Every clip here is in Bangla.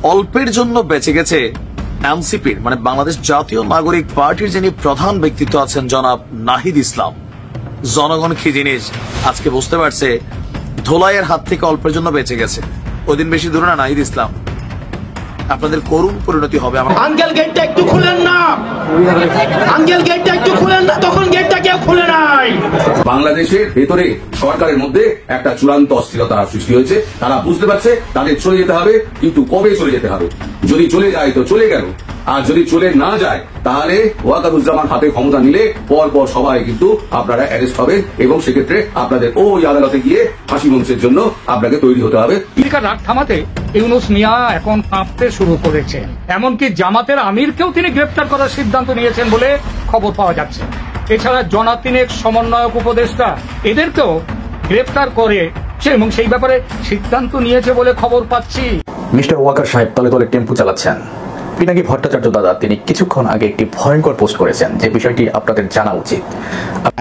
অল্পের জন্য বেঁচে গেছে এনসিপির মানে বাংলাদেশ জাতীয় নাগরিক পার্টির যিনি প্রধান ব্যক্তিত্ব আছেন জনাব নাহিদ ইসলাম। জনগণ কি জিনিস আজকে বুঝতে পারছে, ধোলাইয়ের হাত থেকে অল্পের জন্য বেঁচে গেছে। ওই দিন বেশি দূরে না নাহিদ ইসলাম, আপনাদের করুণ পরিণতি হবে। আঙ্কেল গেটটা একটু খুলেন না, আঙ্কেল গেটটা একটু খুলেন না, তখন গেটটা কেউ খুলে নাই। বাংলাদেশের ভেতরে সরকারের মধ্যে একটা চূড়ান্ত অস্থিরতা সৃষ্টি হয়েছে। তারা বুঝতে পারছে তাদের চলে যেতে হবে, কিন্তু কবে চলে যেতে হবে। যদি চলে যায় তো চলে গেল, আর যদি চলে না যায় তাহলে ওয়াকারুজ্জামান হাতে ক্ষমতা নিলে পর পর সবাই কিন্তু আপনারা অ্যারেস্ট হবেন এবং সেক্ষেত্রে আপনাদের ওই আদালতে গিয়ে ফাঁসি মঞ্চের জন্য আপনাকে তৈরি হতে হবে। রাগ থামাতে ইউনূস মিয়া এখন কাঁপতে শুরু করেছে, এমনকি জামাতের আমিরকেও তিনি গ্রেপ্তার করার সিদ্ধান্ত নিয়েছেন বলে খবর পাওয়া যাচ্ছে। এছাড়া জনাতিনেক সমন্বয়ক উপদেষ্টা এদেরকেও গ্রেপ্তার করে এবং সেই ব্যাপারে সিদ্ধান্ত নিয়েছে বলে খবর পাচ্ছি। মিস্টার ওয়াকার সাহেব তলে তলে টেম্পু চালাচ্ছেন। পিনাকি ভট্টাচার্য দাদা তিনি কিছুক্ষণ আগে একটি ভয়ঙ্কর পোস্ট করেছেন, যে বিষয়টি আপনাদের জানা উচিত।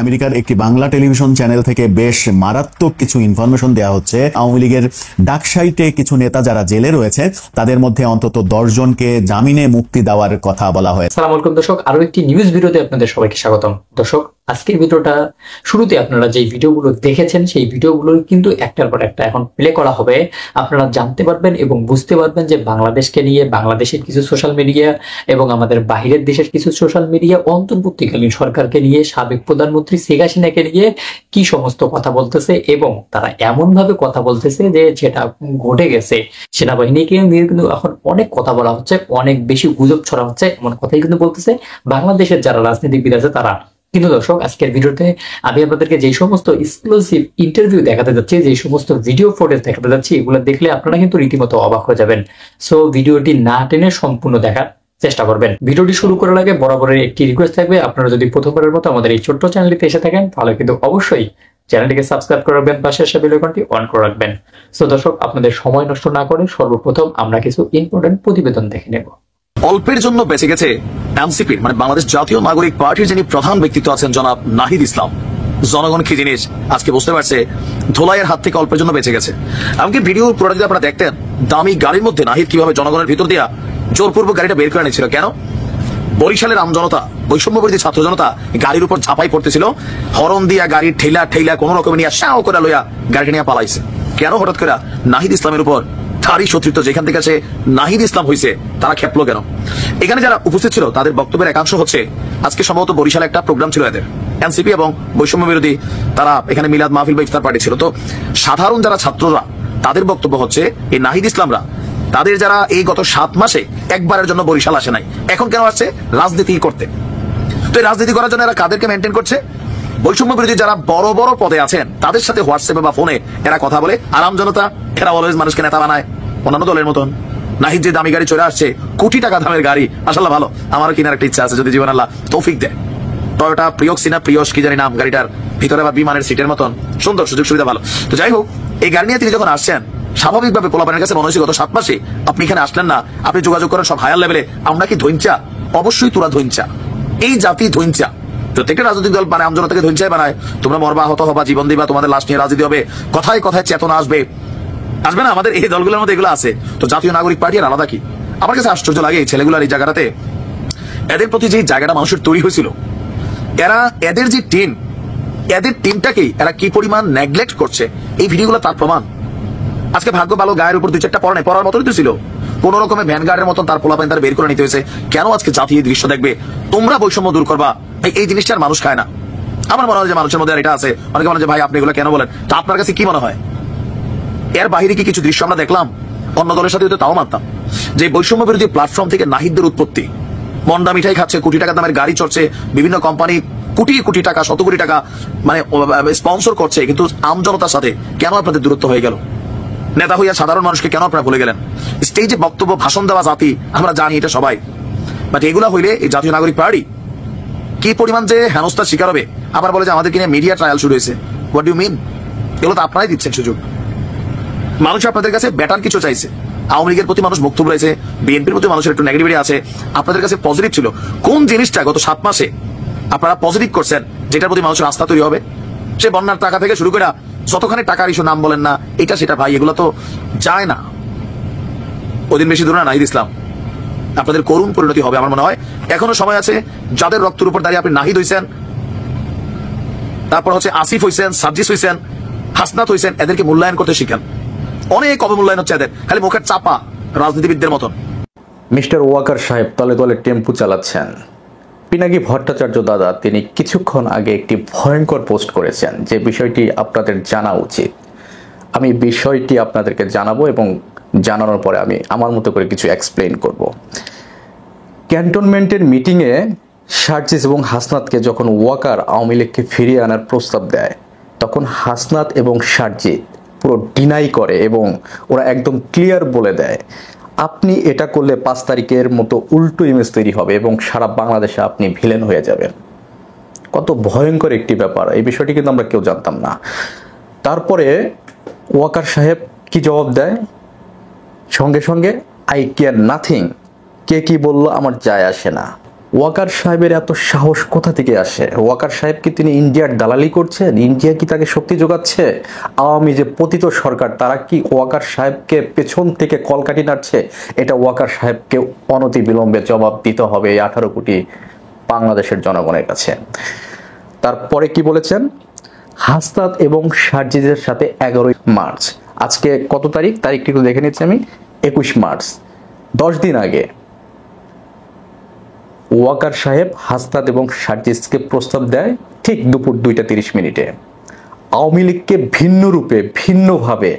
আমেরিকার একটি বাংলা টেলিভিশন চ্যানেল থেকে বেশ মারাত্মক কিছু ইনফরমেশন দেওয়া হচ্ছে। আওয়ামী লীগের ডাকসাইটে কিছু নেতা যারা জেলে রয়েছে তাদের মধ্যে অন্তত 10 জনকে জামিনে মুক্তি দেওয়ার কথা বলা হয়েছে। আসসালামু আলাইকুম দর্শক, আরো একটি নিউজ ভিডিওতে আপনাদের সবাইকে স্বাগতম। দর্শক, আজকের ভিডিওটা শুরুতে আপনারা যে ভিডিওগুলো দেখেছেন সেই ভিডিওগুলো কিন্তু একটার পর একটা এখন প্লে করা হবে। আপনারা জানতে পারবেন এবং বুঝতে পারবেন যে বাংলাদেশকে নিয়ে, বাংলাদেশের কিছু সোশ্যাল মিডিয়া এবং আমাদের বাহিরের দেশের কিছু সোশ্যাল মিডিয়া অন্তর্বর্তীকালীন সরকারকে নিয়ে, সাবেক প্রধানমন্ত্রী শেখ হাসিনাকে নিয়ে কি সমস্ত কথা বলতেছে, এবং তারা এমন ভাবে কথা বলতেছে যে যেটা ঘটে গেছে সেনাবাহিনীকে নিয়ে কিন্তু এখন অনেক কথা বলা হচ্ছে, অনেক বেশি গুজব ছড়া হচ্ছে, এমন কথাই কিন্তু বলতেছে বাংলাদেশের যারা রাজনীতিবিদ আছে তারা। কিন্তু দর্শক, আজকের ভিডিওতে আমি আপনাদেরকে যে সমস্ত এক্সক্লুসিভ ইন্টারভিউ দেখাতে যাচ্ছি, যে সমস্ত ভিডিও ফুটেজ দেখাতে যাচ্ছি, এগুলো দেখলে আপনারা কিন্তু রীতিমতো অবাক হয়ে যাবেন। সো ভিডিওটি না টেনে সম্পূর্ণ দেখার চেষ্টা করবেন। ভিডিওটি শুরু করার আগে বরাবরের একটি রিকোয়েস্ট থাকবে, আপনারা যদি প্রথমবারের মতো আমাদের এই ছোট্ট চ্যানেলটিতে এসে থাকেন তাহলে কিন্তু অবশ্যই চ্যানেলটিকে সাবস্ক্রাইব করে রাখবেন, পাশে আসা বেল আইকনটি অন করে রাখবেন। সো দর্শক, আপনাদের সময় নষ্ট না করে সর্বপ্রথম আমরা কিছু ইম্পর্টেন্ট প্রতিবেদন দেখে নেব। অল্পের জন্য বেঁচে গেছে এনসিপির মানে বাংলাদেশ জাতীয় নাগরিক পার্টির যিনি প্রধান ব্যক্তিত্ব আছেন জনাব নাহিদ ইসলাম। জনগণ কি জিনিস আজকে বুঝতে পারছে, ধোলাইয়ের হাত থেকে অল্পের জন্য বেঁচে গেছে। এমনকি ভিডিও পুরো যদি আপনারা দেখতেন, দামি গাড়ির মধ্যে নাহিদ কিভাবে জনগণের ভিতর দিয়া জোরপূর্বক গাড়িটা বের করে নিচ্ছিল। কেন? বরিশালের আমজনতা, বৈষম্যবিরোধী ছাত্র জনতা গাড়ির উপর ঝাঁপাই পড়তেছিল, হরন দিয়া গাড়ির ঠেলা ঠেলা কোন রকম নিয়ে শাও করে লইয়া গাড়িটা নিয়ে পালাইছে। কেন হঠাৎ করে নাহিদ ইসলামের উপর তারই শত্রুত্ব যেখান থেকে সে নাহিদ ইসলাম হয়েছে তারা খেপলো কেন? এখানে যারা উপস্থিত ছিল তাদের বক্তব্যের একাংশ হচ্ছে, আজকে সম্ভবত বরিশালে একটা প্রোগ্রাম ছিল এদের এনসিপি এবং বৈষম্য বিরোধী, তারা এখানে মিলাদ মাহফিল বা ইফতার পার্টি ছিল। তো সাধারণ যারা ছাত্ররা তাদের বক্তব্য হচ্ছে এই নাহিদ ইসলামরা তাদের যারা এই গত 7 মাসে একবারের জন্য বরিশাল আসে নাই, এখন কেন আসছে? রাজনীতি করতে। তো এই রাজনীতি করার জন্য এরা কাদেরকে মেনটেন করছে? বৈষম্য বিরোধী যারা বড় বড় পদে আছেন তাদের সাথে হোয়াটসঅ্যাপে বা ফোনে এরা কথা বলে। আরাম জনতা এরা অলওয়েজ মানুষকে নেতা বানায় অন্যান্য দলের মতন। নাহিদ যে দামি গাড়ি চলে আসছে, কোটি টাকা দামের গাড়ি, মাশাআল্লাহ ভালো, আমারও কেনার একটা ইচ্ছা আছে যদি জীবন আল্লাহ তৌফিক দেয়। টয়োটা প্রিয়ক্সিনা প্রিয়স কি জানি নাম গাড়িটার, ভিতরে বা বিমানের সিটের মতন সুন্দর, সুযোগ সুবিধা ভালো। তো যাই হোক, এই গাড়ি নিয়ে তিনি যখন আসছেন স্বাভাবিকভাবে পোলাপানের কাছে মনে হয়েছে গত 7 মাসে আপনি এখানে আসলেন না, আপনি যোগাযোগ করেন সব হায়ার লেভেলে, আমরা কি ধৈঞ্চা? অবশ্যই তোরা ধৈঞ্চা, এই জাতি ধৈঞ্চা। প্রত্যেকটা রাজনৈতিক দল মানে আমজনতাকে ধৈঞ্চাই বানায়, তোমরা মরবা, আহত হবা, জীবন দিবা, তোমাদের লাশ নিয়ে রাজনীতি হবে, কথায় কথায় চেতনা আসবে না? আমাদের এই দলগুলোর মধ্যে এগুলো আছে। তো জাতীয় নাগরিক পার্টি আর আলাদা কি? আমার কাছে আশ্চর্য লাগে এই ছেলেগুলার এই জায়গাটাতে, এদের প্রতি যে জায়গাটা মানুষের তৈরি হয়েছিল, এরা এদের যে টিম, এদের টিমটাকেই এরা কি পরিমাণ নেগলেক্ট করছে, এই ভিডিওগুলো তার প্রমাণ। আজকে ভাগ্য ভালো গায়ের উপর 2-4টা পড়ার মতনই তো ছিল, কোন রকমের ভ্যানগার্ডের মতন তার পোলাপাইন তার বের করে নিতে হয়েছে। কেন? আজকে জাতি এই দৃশ্য দেখবে, তোমরা বৈষম্য দূর করবা, এই জিনিসটা আর মানুষ খায় না। আমার মনে হয় যে মানুষের মধ্যে আর এটা আছে, অনেকে বলে যে ভাই আপনি এগুলো কেন বলেন, তা আপনার কাছে কি মনে হয়? এর বাইরে কি কিছু দৃশ্য আমরা দেখলাম? অন্য দলের সাথে তাও মানতাম যে বৈষম্য বিরোধী প্ল্যাটফর্ম থেকে নাহিদদের উৎপত্তি, মন্ডা মিঠাই খাচ্ছে, কোটি টাকা দামের গাড়ি চড়ছে, বিভিন্ন কোম্পানি কোটি কোটি টাকা, শত কোটি টাকা মানে স্পন্সর করছে, কিন্তু আমজনতার সাথে কেন আপনাদের দূরত্ব হয়ে গেল? নেতা হইয়া সাধারণ মানুষকে কেন আপনারা ভুলে গেলেন? স্টেজে বক্তব্য ভাষণ দেওয়া জাতি আমরা জানি, এটা সবাই, বাট এগুলা হইলে এই জাতীয় নাগরিক পার্টি কি পরিমাণ যে হেনস্থার শিকার হবে। আবার বলে যে আমাদের কিনে মিডিয়া ট্রায়াল শুরু হয়েছে। What do mean? এগুলো তো আপনারাই দিচ্ছেন সুযোগ। মানুষ আপনাদের কাছে বেটার কিছু চাইছে। আওয়ামী লীগের প্রতি মানুষ বক্তব্য রয়েছে, বিএনপির প্রতি মানুষের একটু নেগেটিভিটি আছে, আপনাদের কাছে পজিটিভ ছিল। কোন জিনিসটা গত 7 মাসে আপনারা পজিটিভ করছেন যেটার প্রতি মানুষের আস্থা তৈরি হবে? সে বন্যার টাকা থেকে শুরু করে যতখানি টাকার ইস্যু নাম বলেন না, এটা সেটা ভাই, এগুলো তো যায় না। ওই দিন বেশি দূরে না নাহিদ ইসলাম, আপনাদের করুণ পরিণতি হবে আমার মনে হয়। এখনো সময় আছে, যাদের রক্তের উপর দাঁড়িয়ে আপনি নাহিদ হইছেন, তারপর হচ্ছে আসিফ হইছেন, সার্জিস হইছেন, হাসনাত হইছেন, এদেরকে মূল্যায়ন করতে শিখেন। অনেক অবমূল্যায়ন হচ্ছে এদের, খালি মুখের চাপা রাজনীতিবিদদের মতন। মিস্টার ওয়াকার সাহেব তলে তলে টেম্পু চালাচ্ছেন। পিনাকি ভট্টাচার্য দাদা তিনি কিছুক্ষণ আগে একটি ভয়ঙ্কর পোস্ট করেছেন, যে বিষয়টি আপনাদের জানা উচিত। আমি বিষয়টি আপনাদেরকে জানাবো এবং জানানোর পরে আমি আমার মতো করে কিছু এক্সপ্লেইন করব। ক্যান্টনমেন্টের মিটিংয়ে সার্জিস এবং হাসনাতকে যখন ওয়াকার আওয়ামী লীগকে ফিরিয়ে আনার প্রস্তাব দেয়, তখন হাসনাত এবং সার্জিত পুরো ডিনাই করে এবং ওরা একদম ক্লিয়ার বলে দেয়, আপনি এটা করলে 5 তারিখের মতো উল্টো ইমেজ তৈরি হবে এবং সারা বাংলাদেশে আপনি ভিলেন হয়ে যাবেন। কত ভয়ঙ্কর একটি ব্যাপার, এই বিষয়টি কিন্তু আমরা কেউ জানতাম না। তারপরে ওয়াকার সাহেব কি জবাব দেয়, সঙ্গে সঙ্গে আই কেয়ার নাথিং, কে কি বলল আমার যায় আসে না। ওয়াকার সাহেবের এত সাহস কোথা থেকে আসে? ওয়াকার সাহেব কি তিনি ইন্ডিয়ার দালালি করছেন? ইন্ডিয়া কি তাকে শক্তি যোগাচ্ছে? আওয়ামী যে পতিত সরকার, তারা কি ওয়াকার সাহেবকে পেছন থেকে কলকাঠি নাড়ছে? এটা ওয়াকার সাহেবকে অনতি বিলম্বে জবাব দিতে হবে এই 18 কোটি বাংলাদেশের জনগণের কাছে। তারপরে কি বলেছেন, হাসনাত এবং সার্জিদের সাথে 11 মার্চ, আজকে কত তারিখ, তারিখটি একটু দেখে নিচ্ছি আমি, 21 মার্চ, 10 দিন আগে ওয়াকার সাহেব হাসনাত এবং সার্জিসকে প্রস্তাব দেয় ঠিক দুপুর 2টা 30 মিনিটে আওয়ামী লীগকে ভিন্ন রূপে ভিন্নভাবে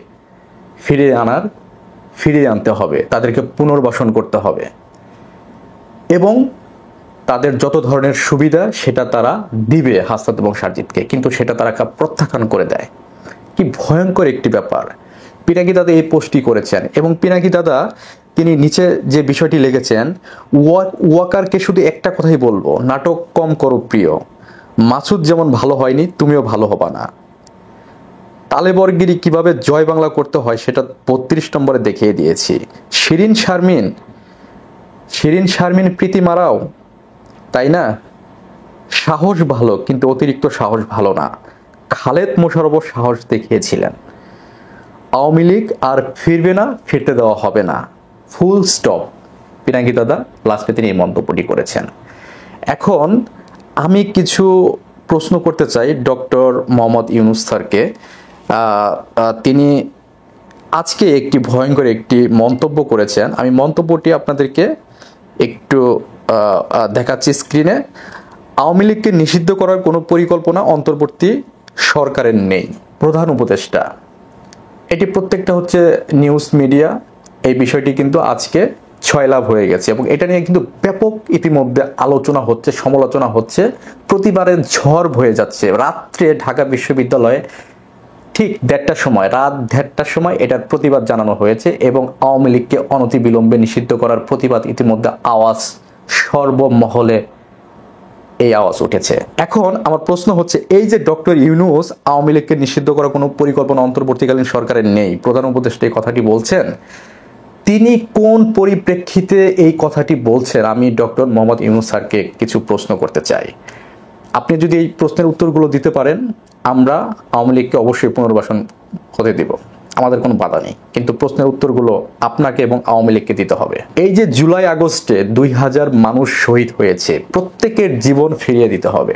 ফিরিয়ে আনতে হবে, তাদেরকে পুনর্বাসন করতে হবে এবং তাদের যত ধরনের সুবিধা সেটা তারা দিবে হাসনাত এবং সার্জিতকে, কিন্তু সেটা তারা প্রত্যাখ্যান করে দেয়। কি ভয়ঙ্কর একটি ব্যাপার। পিনাকি দাদা এই পোস্টটি করেছেন এবং পিনাকি দাদা তিনি নিচে যে বিষয়টি লিখেছেন, ওয়াকারকে শুধু একটা কথাই বলবো, নাটক কম করো প্রিয়, মাসুদ যেমন ভালো হয়নি তুমিও ভালো হবা না। তালেবরগিরি কিভাবে জয় বাংলা করতে হয় সেটা 32 নম্বরে দেখিয়ে দিয়েছি। শিরিন শারমিন প্রীতি মারাও, তাই না? সাহস ভালো, কিন্তু অতিরিক্ত সাহস ভালো না। খালেদ মোশাররফ সাহস দেখিয়েছিলেন। আওয়ামী লীগ আর ফিরবে না, ফিরতে দেওয়া হবে না, ফুল স্টপ। পিনাকি দাদা লাস্টে তিনি এই মন্তব্যটি করেছেন। এখন আমি কিছু প্রশ্ন করতে চাই ডক্টর মোহাম্মদ ইউনূস স্যারকে। তিনি আজকে একটি ভয়ঙ্কর একটি মন্তব্য করেছেন, আমি মন্তব্যটি আপনাদেরকে একটু দেখাচ্ছি স্ক্রিনে। আওয়ামী লীগকে নিষিদ্ধ করার কোনো পরিকল্পনা অন্তর্বর্তী সরকারের নেই, প্রধান উপদেষ্টা। এটি প্রত্যেকটা হচ্ছে নিউজ মিডিয়া, এই বিষয়টি কিন্তু আজকে ছয়লাভ হয়ে গেছে এবং এটা নিয়ে কিন্তু ব্যাপক ইতিমধ্যে আলোচনা হচ্ছে, সমালোচনা হচ্ছে, প্রতিবারের ঝড় বয়ে যাচ্ছে। রাত্রে ঢাকা বিশ্ববিদ্যালয়ে ঠিক 1:30টার সময়, রাত 1:30টার সময় এটার প্রতিবাদ জানানো হয়েছে এবং আওয়ামী লীগকে অনতিবিলম্বে নিষিদ্ধ করার প্রতিবাদ ইতিমধ্যে আওয়াজ সর্বমহলে এই আওয়াজ উঠেছে। এখন আমার প্রশ্ন হচ্ছে, এই যে ডক্টর ইউনূস আওয়ামী লীগকে নিষিদ্ধ করার কোনো পরিকল্পনা অন্তর্বর্তীকালীন সরকারের নেই, প্রধান উপদেষ্টা এই কথাটি বলছেন, তিনি কোন পরিপ্রেক্ষিতে এই কথাটি বলছেন? আমি ডক্টর মোহাম্মদ ইউনূস স্যারকে কিছু প্রশ্ন করতে চাই। আপনি যদি এই প্রশ্নের উত্তরগুলো দিতে পারেন, আমরা আওয়ামী লীগকে অবশ্যই পুনর্বাসন হতে দিব, আমাদের কোনো বাধা নেই, কিন্তু প্রশ্নের উত্তরগুলো আপনাকে এবং আওয়ামী লীগকে দিতে হবে। এই যে জুলাই আগস্টে 2000 মানুষ শহীদ হয়েছে, প্রত্যেকের জীবন ফিরিয়ে দিতে হবে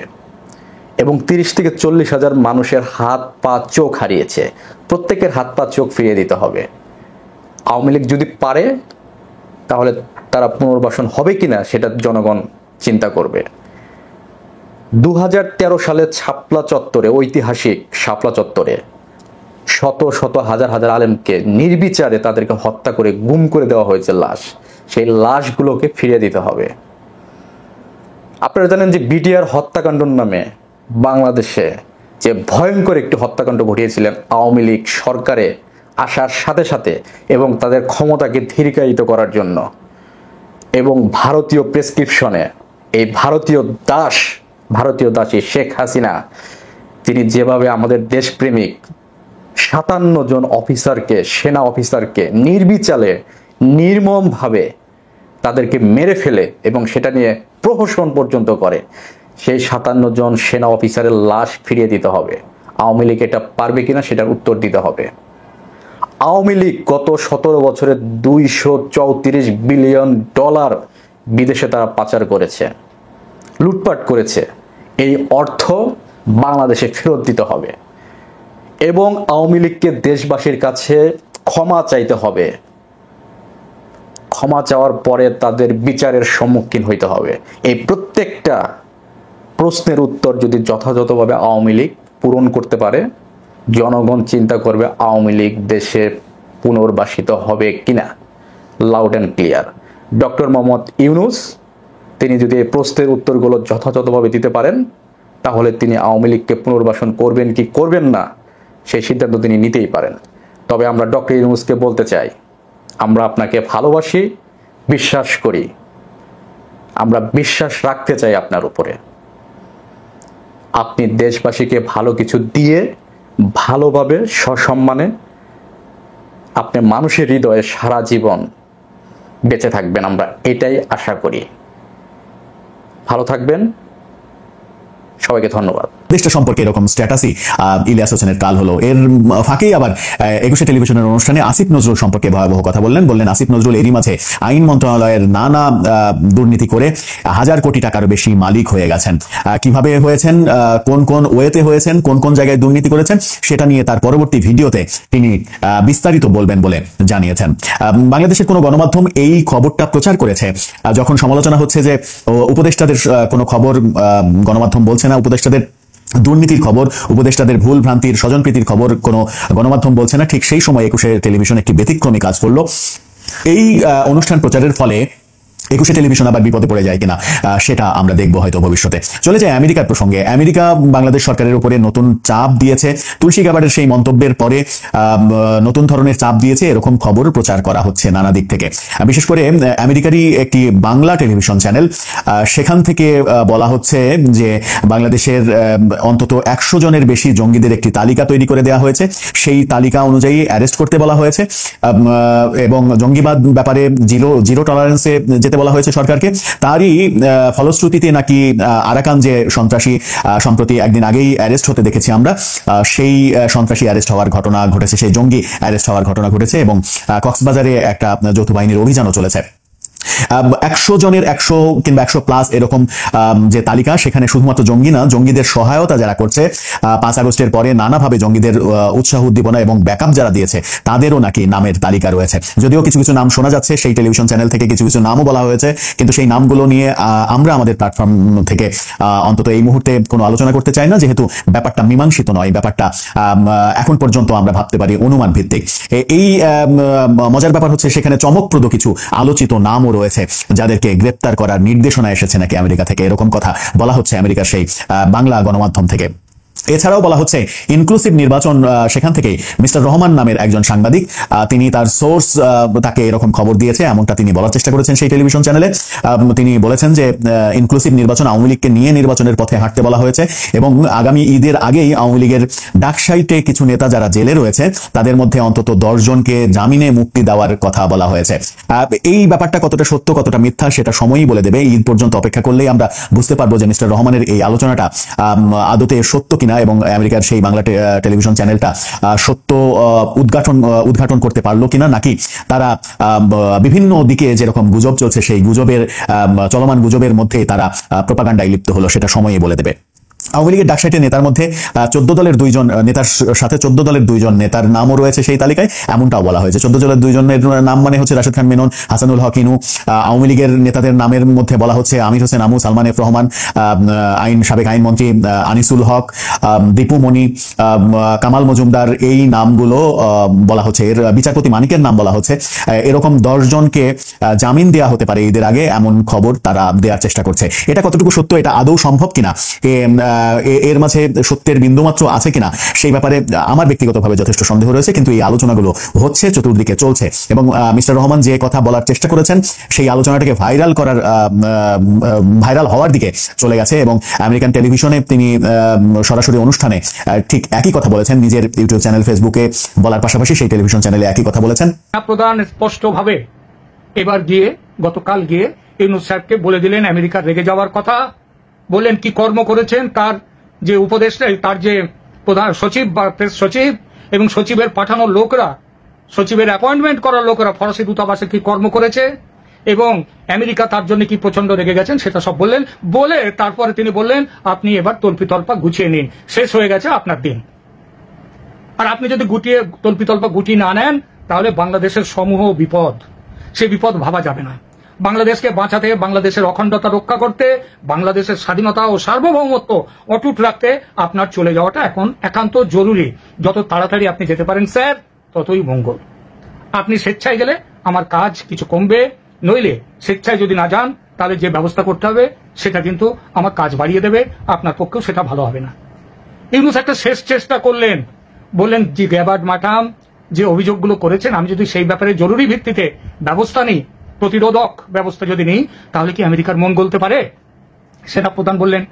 এবং 30 থেকে 40 হাজার মানুষের হাত পা চোখ হারিয়েছে, প্রত্যেকের হাত পা চোখ ফিরিয়ে দিতে হবে। আওয়ামী লীগ যদি পারে তাহলে তারা পুনর্বাসন হবে কিনা সেটা জনগণ চিন্তা করবে। 2013 সালে শাপলা চত্বরে, ঐতিহাসিক শাপলা চত্বরে শত শত হাজার হাজার আলেমকে নির্বিচারে তাদেরকে হত্যা করে গুম করে দেওয়া হয়েছে লাশ, সেই লাশগুলোকে ফিরিয়ে দিতে হবে। আপনারা জানেন যে বিডিআর হত্যাকাণ্ডের নামে বাংলাদেশে যে ভয়ঙ্কর একটি হত্যাকাণ্ড ঘটিয়েছিলেন আওয়ামী লীগ সরকারে আসার সাথে সাথে এবং তাদের ক্ষমতাকে দীর্ঘায়িত করার জন্য, এবং ভারতীয় প্রেসক্রিপশনে এই ভারতীয় দাসী শেখ হাসিনা তিনি যেভাবে আমাদের দেশপ্রেমিক 57 জন অফিসারকে, সেনা অফিসারকে নির্বিচারে নির্মমভাবে তাদেরকে মেরে ফেলে এবং সেটা নিয়ে প্রহসন পর্যন্ত করে, সেই 57 জন সেনা অফিসারের লাশ ফিরিয়ে দিতে হবে। আওয়ামী লীগ এটা পারবে কিনা সেটার উত্তর দিতে হবে। আওয়ামী লীগ গত 17 বছরে $234 বিলিয়ন বিদেশে তারা পাচার করেছে, লুটপাট করেছে। এই অর্থ বাংলাদেশে ফেরত দিতে হবে এবং আওয়ামী লীগকে দেশবাসীর কাছে ক্ষমা চাইতে হবে। ক্ষমা চাওয়ার পরে তাদের বিচারের সম্মুখীন হইতে হবে। এই প্রত্যেকটা প্রশ্নের উত্তর যদি যথাযথভাবে আওয়ামী লীগ পূরণ করতে পারে, জনগণ চিন্তা করবে আওয়ামী লীগ দেশে পুনর্বাসিত হবে কিনা। Loud and clear. Doctor Mohammad Yunus তিনি যদি এই প্রশ্নের উত্তরগুলো যথাযথভাবে দিতে পারেন, তাহলে তিনি আওয়ামী লীগকে পুনর্বাসন করবেন কি করবেন না সেই সিদ্ধান্ত তিনি নিতেই পারেন। তবে আমরা ডক্টর ইউনূসকে বলতে চাই, আমরা আপনাকে ভালোবাসি, বিশ্বাস করি, আমরা বিশ্বাস রাখতে চাই আপনার উপরে। আপনি দেশবাসীকে ভালো কিছু দিয়ে ভালোভাবে সসম্মানে আপনি মানুষের হৃদয়ে সারা জীবন বেঁচে থাকবেন, আমরা এটাই আশা করি। ভালো থাকবেন, সবাইকে ধন্যবাদ। দেশটা সম্পর্কে এরকম স্ট্যাটাসই ইলিয়াস হোসেনের কাল হলো। এর ফাঁকেই আবার 21 টেলিভিশনের অনুষ্ঠানে আসিফ নজরুল সম্পর্কে ভয়াবহ কথা বললেন আসিফ নজরুল এরই মাঝে আইন মন্ত্রণালয়ের নানা দুর্নীতি করে 1000 কোটি টাকার বেশি মালিক হয়ে গেছেন। কিভাবে হয়েছেন, কোন কোন ওয়েতে হয়েছেন, কোন কোন জায়গায় দুর্নীতি করেছেন, সেটা নিয়ে তার পরবর্তী ভিডিওতে তিনি বিস্তারিত বলবেন বলে জানিয়েছেন। বাংলাদেশের কোনো গণমাধ্যম এই খবরটা প্রচার করেছে যখন সমালোচনা হচ্ছে যে উপদেষ্টাদের কোনো খবর গণমাধ্যম বলছে না, উপদেষ্টাদের দুর্নীতির খবর, উপদেষ্টাদের ভুল ভ্রান্তির স্বজনপ্রীতির খবর কোনো গণমাধ্যম বলছে না। ঠিক সেই সময় 21 টেলিভিশন একটি ব্যতিক্রমী কাজ করলো। এই অনুষ্ঠান প্রচারের ফলে 21 টেলিভিশন আবার বিপদে পড়ে যায় কিনা সেটা আমরা দেখবো হয়তো ভবিষ্যতে। চলে যায় আমেরিকার প্রসঙ্গে। আমেরিকা বাংলাদেশ সরকারের উপরে নতুন চাপ দিয়েছে। তুলসী গাবার্ডের সেই মন্তব্যের পরে নতুন ধরনের চাপ দিয়েছে, এরকম খবর প্রচার করা হচ্ছে নানা দিক থেকে। বিশেষ করে আমেরিকারই একটি বাংলা টেলিভিশন চ্যানেল, সেখান থেকে বলা হচ্ছে যে বাংলাদেশের অন্তত 100 জনের বেশি জঙ্গিদের একটি তালিকা তৈরি করে দেওয়া হয়েছে। সেই তালিকা অনুযায়ী অ্যারেস্ট করতে বলা হয়েছে এবং জঙ্গিবাদ ব্যাপারে জিরো টলারেন্সে যেতে বলা হয়েছে সরকারকে। তারই ফলশ্রুতিতে নাকি আরাকান যে সন্ত্রাসী সম্প্রতি একদিন আগেই অ্যারেস্ট হতে দেখেছি আমরা, সেই সন্ত্রাসী অ্যারেস্ট হওয়ার ঘটনা ঘটেছে, সেই জঙ্গি অ্যারেস্ট হওয়ার ঘটনা ঘটেছে এবং কক্সবাজারে একটা যৌথ বাহিনীর অভিযানও চলেছে। 100 জনের 100 কিংবা 100+ এরকম যে তালিকা, সেখানে শুধুমাত্র জঙ্গি না, জঙ্গিদের সহায়তা যারা করছে 5 আগস্টের পরে নানাভাবে জঙ্গিদের উৎসাহ উদ্দীপনা এবং ব্যাকআপ যারা দিয়েছে তাদেরও নাকি নামের তালিকা রয়েছে। যদিও কিছু কিছু নাম শোনা যাচ্ছে, সেই টেলিভিশন চ্যানেল থেকে কিছু কিছু নামও বলা হয়েছে, কিন্তু সেই নামগুলো নিয়ে আমরা আমাদের প্ল্যাটফর্ম থেকে অন্তত এই মুহূর্তে কোনো আলোচনা করতে চাই না, যেহেতু ব্যাপারটা মীমাংসিত নয়। ব্যাপারটা এখন পর্যন্ত আমরা ভাবতে পারি অনুমান ভিত্তিক। এই মজার ব্যাপার হচ্ছে সেখানে চমকপ্রদ কিছু আলোচিত নামও রয়েছে যাদেরকে গ্রেপ্তার করার নির্দেশনা এসেছে নাকি আমেরিকা থেকে, এরকম কথা বলা হচ্ছে আমেরিকার সেই বাংলা গণমাধ্যম থেকে। এছাড়াও বলা হচ্ছে ইনক্লুসিভ নির্বাচন, সেখান থেকে মিস্টার রহমান নামের একজন সাংবাদিক, তিনি তার সোর্স তাকে এরকম খবর দিয়েছে, এমনটা তিনি বলার চেষ্টা করেছেন সেই টেলিভিশন চ্যানেলে। তিনি বলেছেন যে ইনক্লুসিভ নির্বাচন, আওয়ামী লীগকে নিয়ে নির্বাচনের পথে হাঁটতে বলা হয়েছে এবং আগামী ঈদের আগেই আওয়ামী লীগের ডাকসাইটে কিছু নেতা যারা জেলে রয়েছে তাদের মধ্যে অন্তত 10 জনকে জামিনে মুক্তি দেওয়ার কথা বলা হয়েছে। এই ব্যাপারটা কতটা সত্য কতটা মিথ্যা সেটা সময়ই বলে দেবে। ঈদ পর্যন্ত অপেক্ষা করলেই আমরা বুঝতে পারবো যে মিস্টার রহমানের এই আলোচনাটা আদতে সত্য কিনা এবং আমেরিকার সেই বাংলা টেলিভিশন চ্যানেলটা সত্য উদ্ঘাটন করতে পারলো কিনা, নাকি তারা বিভিন্ন দিকে যেরকম গুজব চলছে সেই গুজবের চলমান গুজবের মধ্যে তারা প্রোপাগান্ডায় লিপ্ত হলো, সেটা সময়ই বলে দেবে। আওয়ামী লীগের ডাকসাইটের নেতার মধ্যে 14 দলের 2 জন নেতার সাথে 14 দলের 2 জন নেতার নামও রয়েছে সেই তালিকায়, এমনটাও বলা হয়েছে। 14 দলের 2 জনের নাম মানে হচ্ছে রাশেদ খান মেনন, হাসানুল হক ইনু। আওয়ামী লীগের নেতাদের নামের মধ্যে বলা হচ্ছে আমির হোসেন আমু, সালমান এফ রহমান, সাবেক আইনমন্ত্রী আনিসুল হক, দীপু মনি, কামাল মজুমদার, এই নামগুলো বলা হচ্ছে। এর বিচারপতি মানিকের নাম বলা হচ্ছে। এরকম 10 জনকে জামিন দেওয়া হতে পারে ঈদের আগে, এমন খবর তারা দেওয়ার চেষ্টা করছে। এটা কতটুকু সত্য, এটা আদৌ সম্ভব কিনা, এর মাঝে সত্যের বিন্দুমাত্র আছে কিনা, সেই ব্যাপারে আমার ব্যক্তিগতভাবে যথেষ্ট সন্দেহ রয়েছে। কিন্তু এই আলোচনাগুলো হচ্ছে, চতুর্দিকে চলছে এবং মিস্টার রহমান যে কথা বলার চেষ্টা করেছেন সেই আলোচনাটাকে ভাইরাল হওয়ার দিকে চলে গেছে এবং আমেরিকান টেলিভিশনে তিনি সরাসরি অনুষ্ঠানে ঠিক একই কথা বলেছেন, নিজের ইউটিউব চ্যানেল ফেসবুকে বলার পাশাপাশি সেই টেলিভিশন চ্যানেলে একই কথা বলেছেন। প্রধান স্পষ্টভাবে এবার গতকাল গিয়ে ইউনূস সাহেবকে বলে দিলেন আমেরিকার রেগে যাওয়ার কথা, বললেন কি কর্ম করেছেন তার যে উপদেষ্টা, তার যে প্রধান সচিব বা প্রেস সচিব এবং সচিবের পাঠানো লোকরা সচিবের অ্যাপয়েন্টমেন্ট করার লোকেরা ফরাসি দূতাবাসে কি কর্ম করেছে এবং আমেরিকা তার জন্য কি প্রচন্ড রেগে গেছেন সেটা সব বললেন। বলে তারপরে তিনি বললেন আপনি এবার তল্পিতল্পা গুছিয়ে নিন, শেষ হয়ে গেছে আপনার দিন। আর আপনি যদি তল্পিতল্পা গুটিয়ে না নেন তাহলে বাংলাদেশের সমূহ বিপদ, সে বিপদ ভাবা যাবে না। বাংলাদেশকে বাঁচাতে, বাংলাদেশের অখণ্ডতা রক্ষা করতে, বাংলাদেশের স্বাধীনতা ও সার্বভৌমত্ব অটুট রাখতে আপনার চলে যাওয়াটা এখন একান্ত জরুরি। যত তাড়াতাড়ি আপনি যেতে পারেন স্যার ততই মঙ্গল। আপনি স্বেচ্ছায় গেলে আমার কাজ কিছু কমবে, নইলে স্বেচ্ছায় যদি না যান তাহলে যে ব্যবস্থা করতে হবে সেটা কিন্তু আমার কাজ বাড়িয়ে দেবে, আপনার পক্ষেও সেটা ভালো হবে না। ইউনূস একটা শেষ চেষ্টা করলেন, বললেন যে গ্যাবার্ড মাটাম যে অভিযোগগুলো করেছেন আমি যদি সেই ব্যাপারে জরুরি ভিত্তিতে ব্যবস্থা নিই, প্রতিরোধক ব্যবস্থা যদি নিই, তাহলে কি আমেরিকার মন গলতে পারে? সেনাপ্রধান বললেন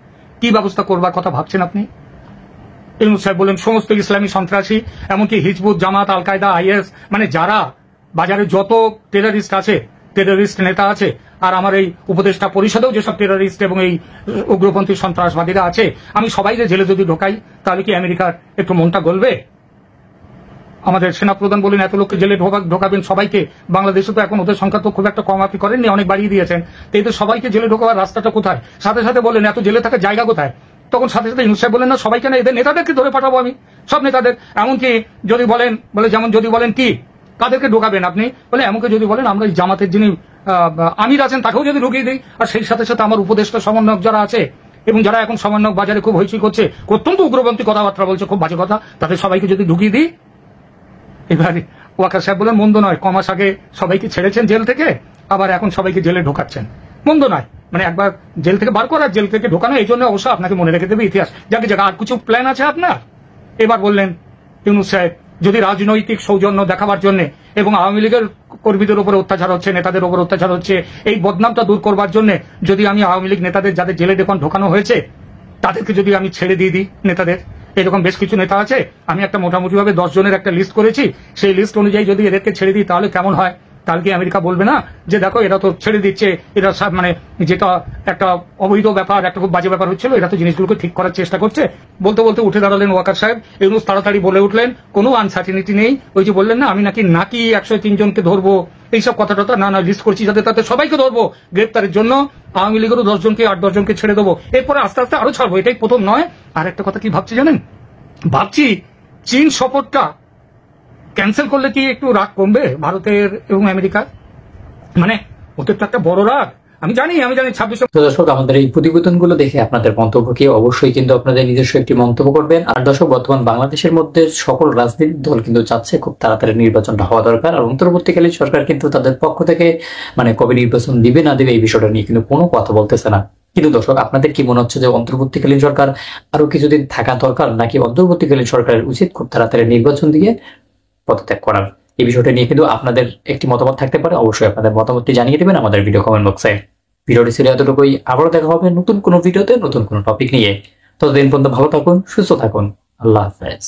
কি ব্যবস্থা করবার কথা ভাবছেন আপনি? ইউনূস সাহেব বললেন সমস্ত ইসলামী সন্ত্রাসী, এমনকি হিজবুত, জামাত, আল কায়দা, আইএস, মানে যারা বাজারে যত টেররিস্ট আছে, টেররিস্ট নেতা আছে, আর আমার এই উপদেষ্টা পরিষদেও যেসব টেররিস্ট এবং এই উগ্রপন্থী সন্ত্রাসবাদীরা আছে, আমি সবাইকে জেলে যদি ঢোকাই তাহলে কি আমেরিকার একটু মনটা গলবে? আমাদের সেনাপ্রধান বলেন এত লোককে জেলে ঢোকাবেন সবাইকে, বাংলাদেশে তো এখন ওদের সংখ্যা তো খুব একটা কম আপনি করেননি, অনেক বাড়িয়ে দিয়েছেন, তো এই তো সবাইকে জেলে ঢোকাবার রাস্তাটা কোথায়? সাথে সাথে বলেন এত জেলে থাকার জায়গা কোথায়? তখন সাথে সাথে ইউনূস সাহেব বলেন না সবাইকে না, এদের নেতাদেরকে ধরে পাঠাবো আমি, সব নেতাদের। এমনকি যদি বলেন, বলে যেমন যদি বলেন কি কাদেরকে ঢোকাবেন আপনি, বলে এমনকি যদি বলেন আমরা এই জামাতের যিনি আমির আছেন তাকেও যদি ঢুকিয়ে দিই, আর সেই সাথে সাথে আমার উপদেষ্টা সমন্বয়ক যারা আছে এবং যারা এখন সমন্বয়ক বাজারে খুব হইচই করছে, অত্যন্ত উগ্রপন্থী কথাবার্তা বলছে, খুব বাজে কথা, তাদের সবাইকে যদি ঢুকিয়ে দিই। এবার ওয়াকার সাহেব বলেন মন্দ নয়, কমাস আগে সবাইকে ছেড়েছেন জেল থেকে, আবার এখন সবাইকে জেলে ঢোকাচ্ছেন, মন্দ নয়। মানে একবার জেল থেকে বার করা, জেল থেকে ঢোকানো, এই জন্য অবশ্য আপনাকে মনে রেখে দেবে ইতিহাস। যাকে জায়গা আর কিছু প্ল্যান আছে আপনার? এবার বললেন ইউনূস সাহেব যদি রাজনৈতিক সৌজন্য দেখাবার জন্য এবং আওয়ামী লীগের কর্মীদের উপর অত্যাচার হচ্ছে, নেতাদের উপর অত্যাচার হচ্ছে, এই বদনামটা দূর করবার জন্য যদি আমি আওয়ামী লীগ নেতাদের যাদের জেলে দেখুন ঢোকানো হয়েছে তাদেরকে যদি আমি ছেড়ে দিয়ে দিই, নেতাদের এরকম বেশ কিছু নেতা আছে, আমি একটা মোটামুটি ভাবে 10 জনের একটা লিস্ট করেছি, সেই লিস্ট অনুযায়ী যদি এদেরকে ছেড়ে দিই তাহলে কেমন হয়? তাহলে কি আমেরিকা বলবে না যে দেখো এরা তো ছেড়ে দিচ্ছে, এরা মানে যেটা একটা অবৈধ ব্যাপার, একটা খুব বাজে ব্যাপার হচ্ছিল, এরা তো জিনিসগুলোকে ঠিক করার চেষ্টা করছে। বলতে বলতে উঠে দাঁড়ালেন ওয়াকার সাহেব। ইউনূস তাড়াতাড়ি বলে উঠলেন কোনো আনসার্টিনিটি নেই, ওই যে বললেন না আমি নাকি 103 জনকে ধরবো, এইসব কথাটা না লিস্ট করছি যাতে তাতে সবাইকে ধরবো গ্রেপ্তারের জন্য, আওয়ামী লীগেরও 10 জনকে 8-10 জনকে ছেড়ে দেবো, এরপরে আস্তে আস্তে আরো ছাড়বো, এটাই প্রথম নয়। আর একটা কথা কি ভাবছি জানেন, ভাবছি চীন সফরটা ক্যান্সেল করলে কি একটু রাগ কমবে ভারতের এবং আমেরিকার? মানে ওদের তো একটা বড় রাগ, আমি জানি 26। দর্শক আমাদের এই প্রতিবেদনগুলো দেখে আপনাদের মন্তব্য কি অবশ্যই কিন্তু আপনাদের নিজস্ব একটি মন্তব্য করবেন। আর দর্শক বর্তমান বাংলাদেশের মধ্যে সকল রাজনৈতিক দল কিন্তু চাচ্ছে খুব তাড়াতাড়ি নির্বাচনটা হওয়া দরকার, আর অন্তর্বর্তীকালীন সরকার কিন্তু তাদের পক্ষ থেকে মানে কবে নির্বাচন দিবে না দিবে এই বিষয়টা নিয়ে কিন্তু কোনো কথা বলতেছে না। কিন্তু দর্শক আপনাদের কি মনে হচ্ছে যে অন্তর্বর্তীকালীন সরকার আরো কিছুদিন থাকা দরকার, নাকি অন্তর্বর্তীকালীন সরকারের উচিত খুব তাড়াতাড়ি নির্বাচন দিয়ে পদত্যাগ করার? এই বিষয়টা নিয়ে কিন্তু আপনাদের একটি মতামত থাকতে পারে, অবশ্যই আপনাদের মতামতটি জানিয়ে দেবেন আমাদের ভিডিও কমেন্ট বক্সে। ভিডিওটি ছিল এতটুকুই, আবারও দেখা হবে নতুন কোনো ভিডিওতে নতুন কোনো টপিক নিয়ে। ততদিন পর্যন্ত ভালো থাকুন, সুস্থ থাকুন, আল্লাহ হাফেজ।